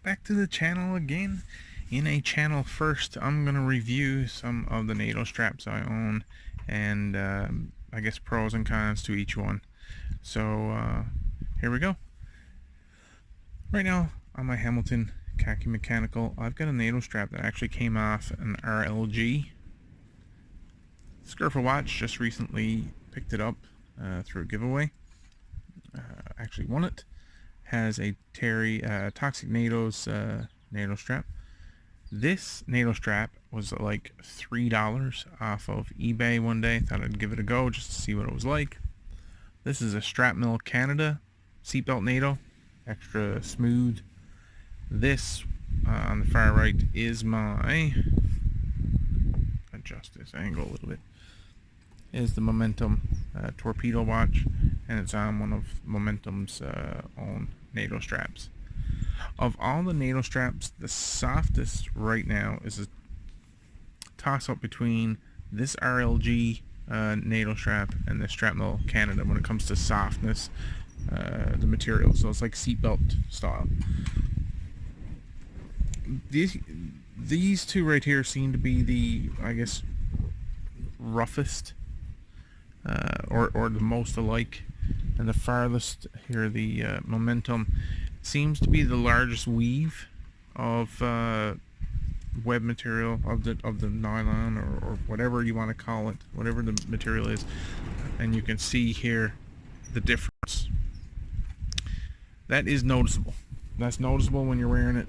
back to the channel again. In a channel first, I'm going to review some of the NATO straps I own and I guess pros and cons to each one. So here we go. Right now on my Hamilton Khaki Mechanical, I've got a NATO strap that actually came off an RLG. Skirfa Watch just recently picked it up through a giveaway. Actually won it. Has a Toxic NATO's NATO strap. This NATO strap was like $3 off of eBay one day. Thought I'd give it a go just to see what it was like. This is a Strap Mill Canada seatbelt NATO, extra smooth. This on the far right is my, adjust this angle a little bit, is the Momentum torpedo watch, and it's on one of Momentum's own NATO straps. Of all the NATO straps, the softest right now is a toss-up between this RLG NATO strap and the Strap Mill Canada when it comes to softness, the material. So it's like seatbelt style. These two right here seem to be the, I guess, roughest or the most alike, and the farthest here, the Momentum, seems to be the largest weave of web material, of the nylon or whatever you want to call it, whatever the material is. And you can see here the difference. That is noticeable. That's noticeable when you're wearing it.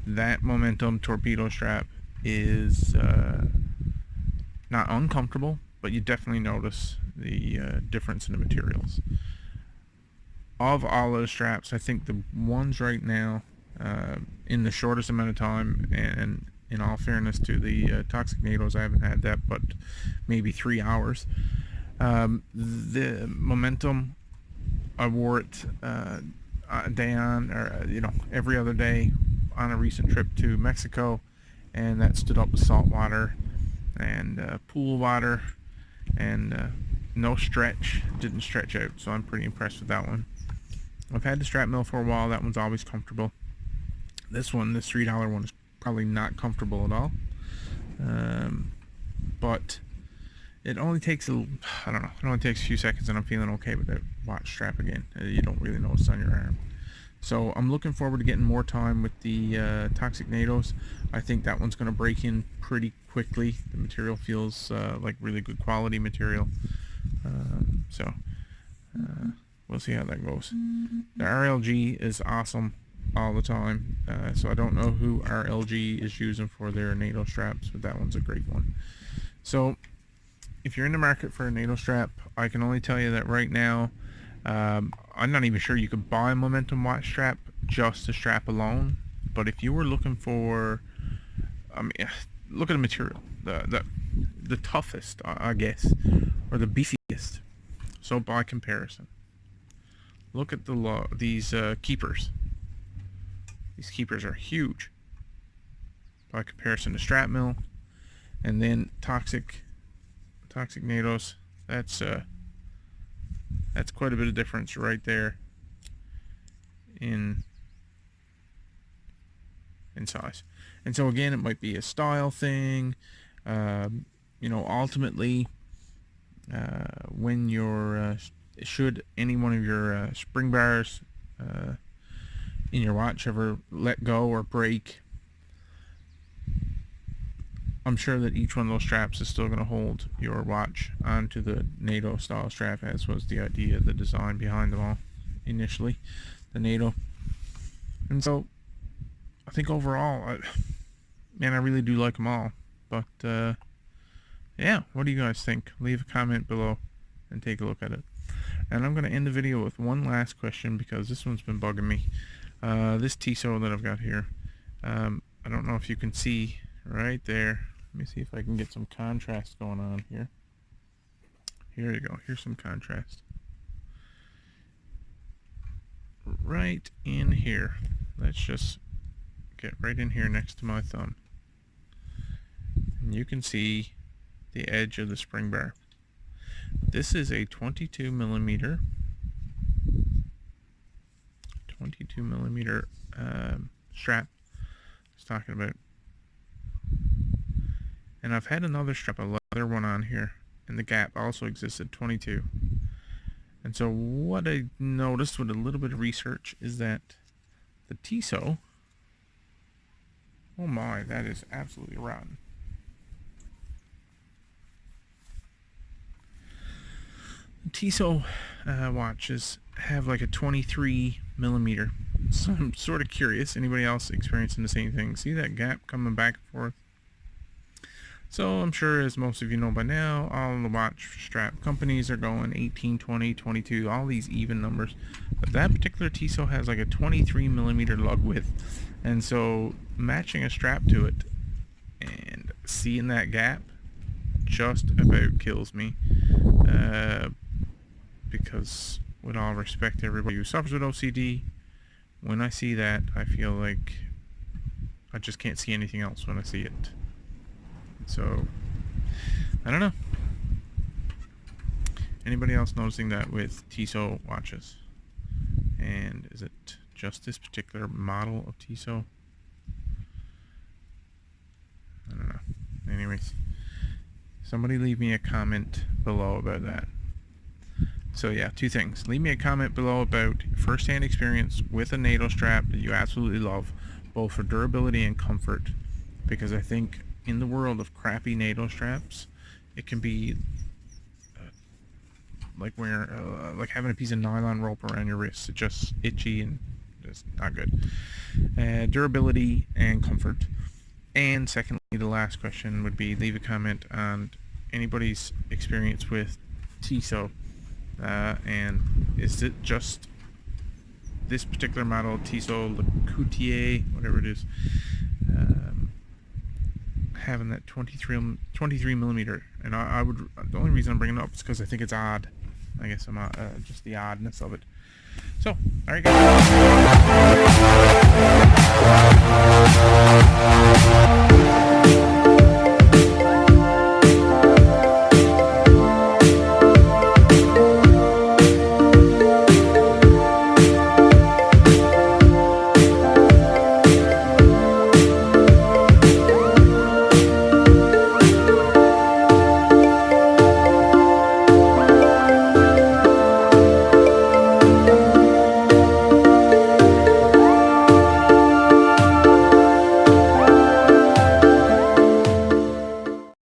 That Momentum torpedo strap is not uncomfortable, but you definitely notice the difference in the materials. Of all those straps, I think the ones right now, in the shortest amount of time, and in all fairness to the Toxic NATOs, I haven't had that but maybe 3 hours. The Momentum, I wore it a day on, or every other day on a recent trip to Mexico, and that stood up with salt water and pool water, and no stretch, didn't stretch out, so I'm pretty impressed with that one. I've had the Strap Mill for a while. That one's always comfortable. This $3 one is probably not comfortable at all, but it only takes it only takes a few seconds and I'm feeling okay with that watch strap again. You don't really notice on your arm. So I'm looking forward to getting more time with the Toxic NATOs. I think that one's going to break in pretty quickly. The material feels like really good quality material. We'll see how that goes. The RLG is awesome all the time. So I don't know who RLG is using for their NATO straps, but that one's a great one. So if you're in the market for a NATO strap, I can only tell you that right now, I'm not even sure you could buy a Momentum watch strap, just the strap alone. But if you were looking for, look at the material, the toughest, I guess, or the beefiest. So by comparison, look at these keepers. These keepers are huge by comparison to Strap Mill, and then Toxic NATOs. That's quite a bit of difference right there in size. And so again, it might be a style thing. Ultimately, when you're should any one of your spring bars in your watch ever let go or break, I'm sure that each one of those straps is still going to hold your watch onto the NATO style strap, as was the idea, the design behind them all initially, the NATO. And so I think overall, I really do like them all. But yeah, what do you guys think? Leave a comment below and take a look at it. And I'm going to end the video with one last question, because this one's been bugging me. This Tissot that I've got here, I don't know if you can see right there. Let me see if I can get some contrast going on here. Here you go. Here's some contrast. Right in here. Let's just get right in here next to my thumb. And you can see the edge of the spring bar. This is a 22 millimeter strap I was talking about. And I've had another strap, a leather one on here, and the gap also existed, 22. And so what I noticed with a little bit of research is that the Tissot, oh my, that is absolutely rotten. The Tissot watches have like a 23 millimeter. So I'm sort of curious, anybody else experiencing the same thing? See that gap coming back and forth? So I'm sure, as most of you know by now, all the watch strap companies are going 18, 20, 22, all these even numbers. But that particular Tissot has like a 23 millimeter lug width. And so matching a strap to it and seeing that gap just about kills me. Because with all respect to everybody who suffers with OCD, when I see that, I feel like I just can't see anything else when I see it. So, I don't know. Anybody else noticing that with Tissot watches? And is it just this particular model of Tissot? I don't know. Anyways, somebody leave me a comment below about that. So yeah, two things. Leave me a comment below about first-hand experience with a NATO strap that you absolutely love, both for durability and comfort, because I think in the world of crappy NATO straps, it can be like like having a piece of nylon rope around your wrist. It's just itchy and just not good. Durability and comfort. And secondly, the last question would be, leave a comment on anybody's experience with Tissot, and is it just this particular model, Tissot Le Coutier, whatever it is, having that 23 millimeter. And I would, the only reason I'm bringing it up is because I think it's odd. I guess I'm just the oddness of it. So, alright guys.